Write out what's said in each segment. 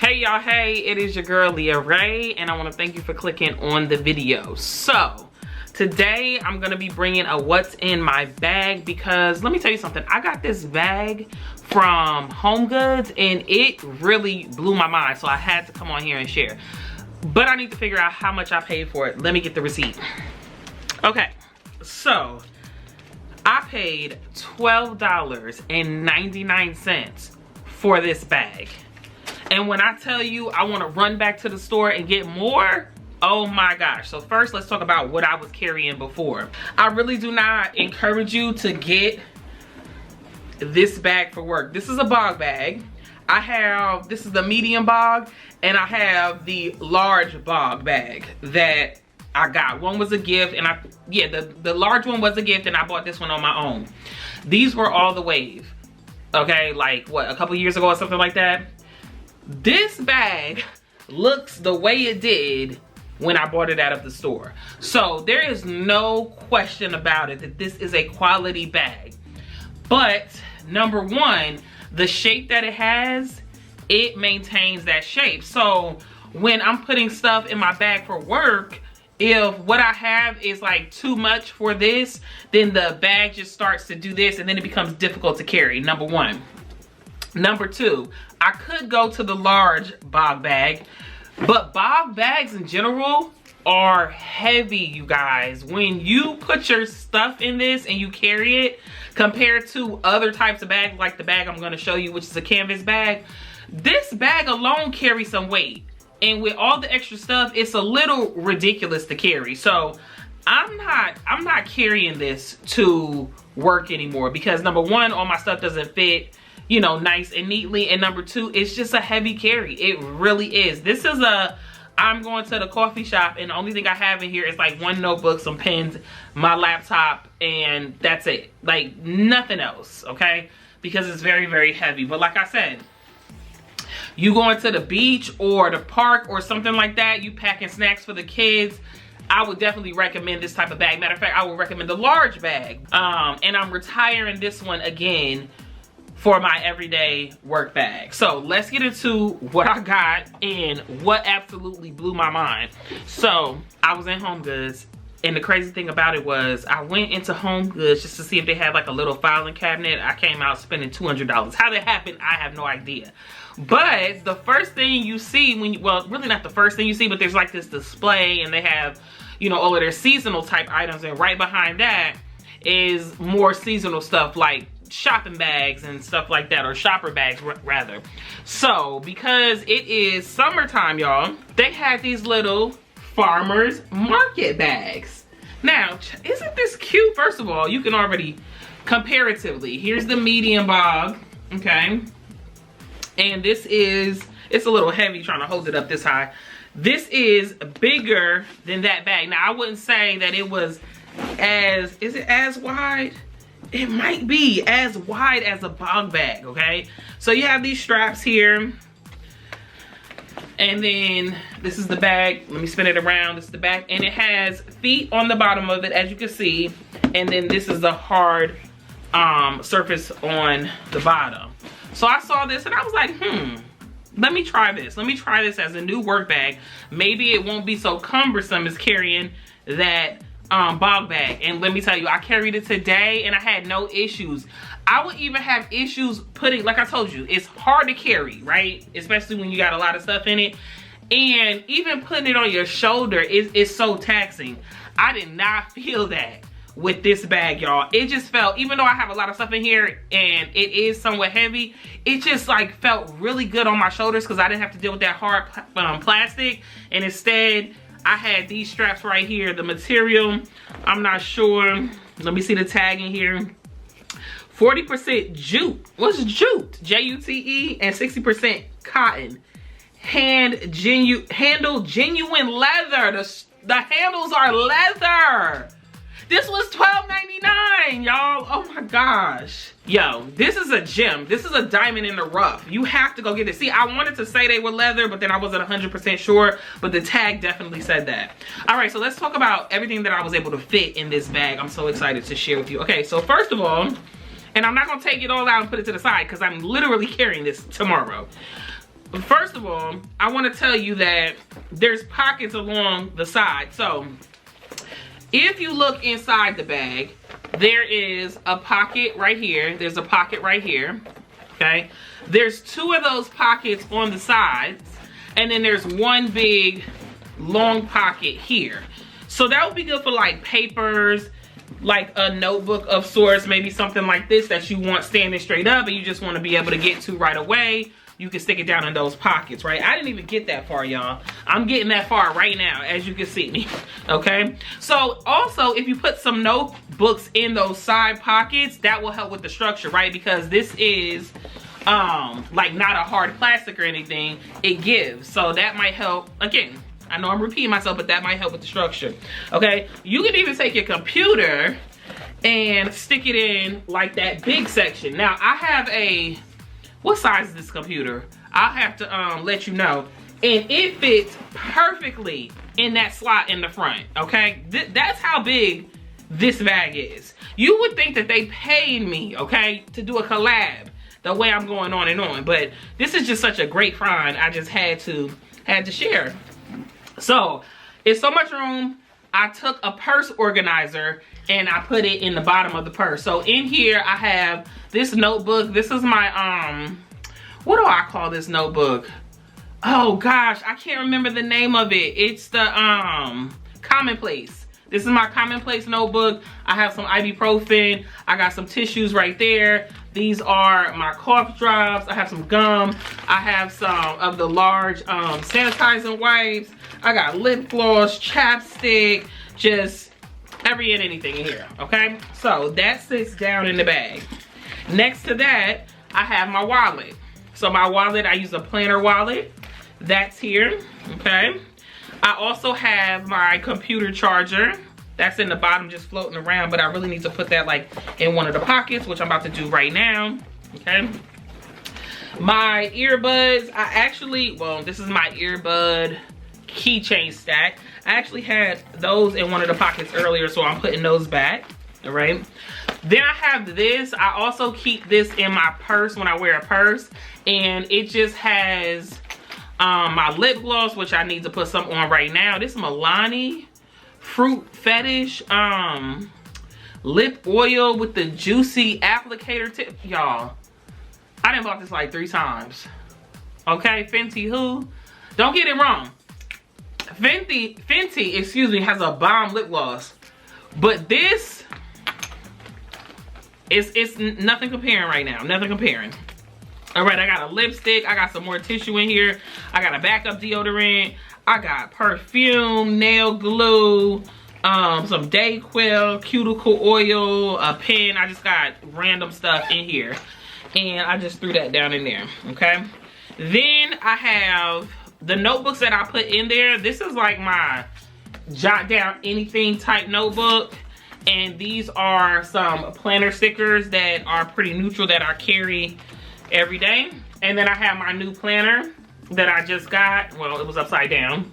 Hey y'all, hey, it is your girl Leah Ray, and I want to thank you for clicking on the video. So today I'm gonna be bringing a what's in my bag, because let me tell you something. I got this bag from Home Goods and it really blew my mind, so I had to come on here and share. But I need to figure out how much I paid for it. Let me get the receipt. Okay, so I paid $12.99 for this bag. And when I tell you I want to run back to the store and get more, oh my gosh. So first, let's talk about what I was carrying before. I really do not encourage you to get this bag for work. This is a bog bag. This is the medium bog, and I have the large bog bag that I got. One was a gift, and the large one was a gift, and I bought this one on my own. These were all the wave, okay? Like what, a couple years ago or something like that? This bag looks the way it did when I bought it out of the store. So there is no question about it that this is a quality bag. But number one, the shape that it has, it maintains that shape. So when I'm putting stuff in my bag for work, if what I have is like too much for this, then the bag just starts to do this and then it becomes difficult to carry, number one. Number two, I could go to the large bog bag, but bog bags in general are heavy, you guys. When you put your stuff in this and you carry it, compared to other types of bags, like the bag I'm gonna show you, which is a canvas bag, this bag alone carries some weight. And with all the extra stuff, it's a little ridiculous to carry. So I'm not carrying this to work anymore, because number one, all my stuff doesn't fit, you know, nice and neatly, and number two, it's just a heavy carry. It really is. This is I'm going to the coffee shop and the only thing I have in here is like one notebook, some pens, my laptop, and that's it. Like nothing else, okay? Because it's very, very heavy. But like I said, you going to the beach or the park or something like that, you packing snacks for the kids, I would definitely recommend this type of bag. Matter of fact, I would recommend the large bag. And I'm retiring this one again for my everyday work bag. So let's get into what I got and what absolutely blew my mind. So I was in Home Goods, and the crazy thing about it was I went into Home Goods just to see if they had like a little filing cabinet. I came out spending $200. How that happened, I have no idea. But the first thing you see when you, well, really not the first thing you see, but there's like this display and they have, you know, all of their seasonal type items, and right behind that is more seasonal stuff like shopping bags and stuff like that, or shopper bags rather. So because it is summertime, y'all, they had these little farmers market bags. Now, isn't this cute? First of all, you can already comparatively, here's the medium bog, okay? And this is, it's a little heavy trying to hold it up this high. This is bigger than that bag. Now, I wouldn't say that it was as, is it as wide? It might be as wide as a bog bag, okay? So you have these straps here. And then this is the bag. Let me spin it around. This is the back. And it has feet on the bottom of it, as you can see. And then this is the hard surface on the bottom. So I saw this and I was like, let me try this. Let me try this as a new work bag. Maybe it won't be so cumbersome as carrying that bog bag. And let me tell you, I carried it today and I had no issues. I would even have issues putting, like I told you, it's hard to carry, right? Especially when you got a lot of stuff in it. And even putting it on your shoulder is so taxing. I did not feel that with this bag, y'all. It just felt, even though I have a lot of stuff in here and it is somewhat heavy, it just like felt really good on my shoulders because I didn't have to deal with that hard plastic. And instead, I had these straps right here. The material, I'm not sure. Let me see the tag in here. 40% jute. What's jute? J-U-T-E, and 60% cotton. Handle genuine leather. The handles are leather. This was $12.99, y'all. Oh my gosh. Yo, this is a gem. This is a diamond in the rough. You have to go get it. See, I wanted to say they were leather, but then I wasn't 100% sure, but the tag definitely said that. All right, so let's talk about everything that I was able to fit in this bag. I'm so excited to share with you. Okay, so first of all, and I'm not gonna take it all out and put it to the side because I'm literally carrying this tomorrow. first of all, I want to tell you that there's pockets along the side. So if you look inside the bag, there is a pocket right here. There's a pocket right here, okay? There's 2 of those pockets on the sides, and then there's one big long pocket here. So that would be good for like papers, like a notebook of sorts, maybe something like this that you want standing straight up and you just want to be able to get to right away. You can stick it down in those pockets, right? I didn't even get that far, y'all. I'm getting that far right now, as you can see me, okay? So also, if you put some notebooks in those side pockets, that will help with the structure, right? Because this is like not a hard plastic or anything, it gives. So that might help. Again, I know I'm repeating myself, but that might help with the structure, okay? You can even take your computer and stick it in like that big section. Now, I have a, what size is this computer? I'll have to let you know. And it fits perfectly in that slot in the front, okay? That's how big this bag is. You would think that they paid me, okay, to do a collab the way I'm going on and on, but this is just such a great find. I just had to share. So it's so much room. I took a purse organizer and I put it in the bottom of the purse. So in here I have this notebook. This is my what do I call this notebook? Oh gosh, I can't remember the name of it. It's the Commonplace. This is my Commonplace notebook. I have some ibuprofen. I got some tissues right there. These are my cough drops. I have some gum. I have some of the large sanitizing wipes. I got lip gloss, chapstick, just every and anything in here, okay? So that sits down in the bag. Next to that, I have my wallet. So my wallet, I use a planner wallet. That's here, okay? I also have my computer charger. That's in the bottom, just floating around, but I really need to put that like in one of the pockets, which I'm about to do right now, okay? My earbuds, I actually, well, this is my earbud keychain stack. I actually had those in one of the pockets earlier, so I'm putting those back, all right? Then I have this. I also keep this in my purse when I wear a purse, and it just has my lip gloss, which I need to put some on right now. This Milani Fruit Fetish lip oil with the juicy applicator tip. Y'all, I done bought this like 3 times, okay? Fenty who? Don't get it wrong. Fenty, excuse me, has a bomb lip gloss, but this it's nothing comparing right now. Nothing comparing. All right, I got a lipstick. I got some more tissue in here. I got a backup deodorant. I got perfume, nail glue, some Dayquil, cuticle oil, a pen. I just got random stuff in here, and I just threw that down in there. Okay. Then I have the notebooks that I put in there. This is like my jot down anything type notebook. And these are some planner stickers that are pretty neutral that I carry every day. And then I have my new planner that I just got. Well, it was upside down.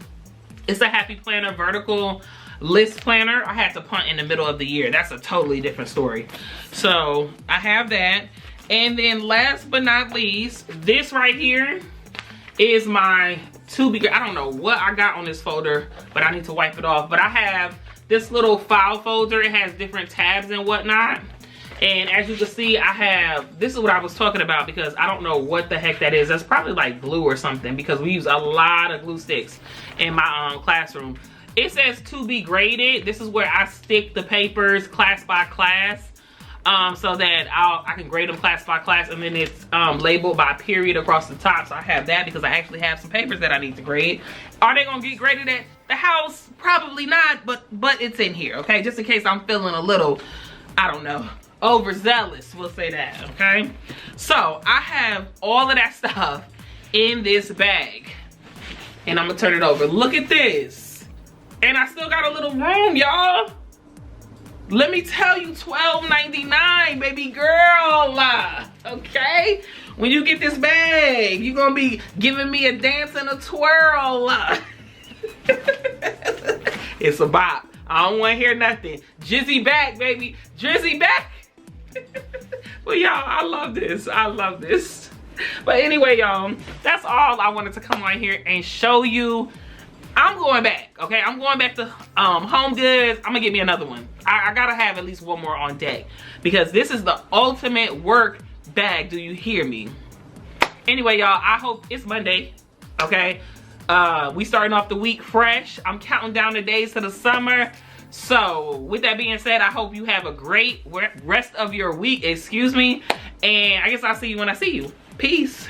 It's a Happy Planner vertical list planner. I had to punt in the middle of the year. That's a totally different story. So I have that. And then last but not least, this right here is my I don't know what I got on this folder, but I need to wipe it off. But I have this little file folder. It has different tabs and whatnot. And as you can see, I have, this is what I was talking about, because I don't know what the heck that is. That's probably like glue or something, because we use a lot of glue sticks in my classroom. It says to be graded. This is where I stick the papers class by class, so that I can grade them class by class, and then it's labeled by period across the top. So I have that because I actually have some papers that I need to grade. Are they gonna get graded at the house? Probably not, but it's in here, okay? Just in case I'm feeling a little, I don't know, overzealous, we'll say that, okay? So I have all of that stuff in this bag, and I'm gonna turn it over. Look at this, and I still got a little room, y'all. Let me tell you, $12.99, baby girl, okay? When you get this bag, you're gonna be giving me a dance and a twirl. It's a bop. I don't wanna hear nothing. Jizzy back, baby, Drizzy back. Well, y'all, I love this. I love this. But anyway, y'all, that's all I wanted to come on here and show you. I'm going back, okay? I'm going back to Home Goods. I'm gonna get me another one. I gotta have at least one more on deck because this is the ultimate work bag. Do you hear me? Anyway, y'all, I hope it's Monday, okay? We starting off the week fresh. I'm counting down the days to the summer. So with that being said, I hope you have a great rest of your week, excuse me. And I guess I'll see you when I see you. Peace.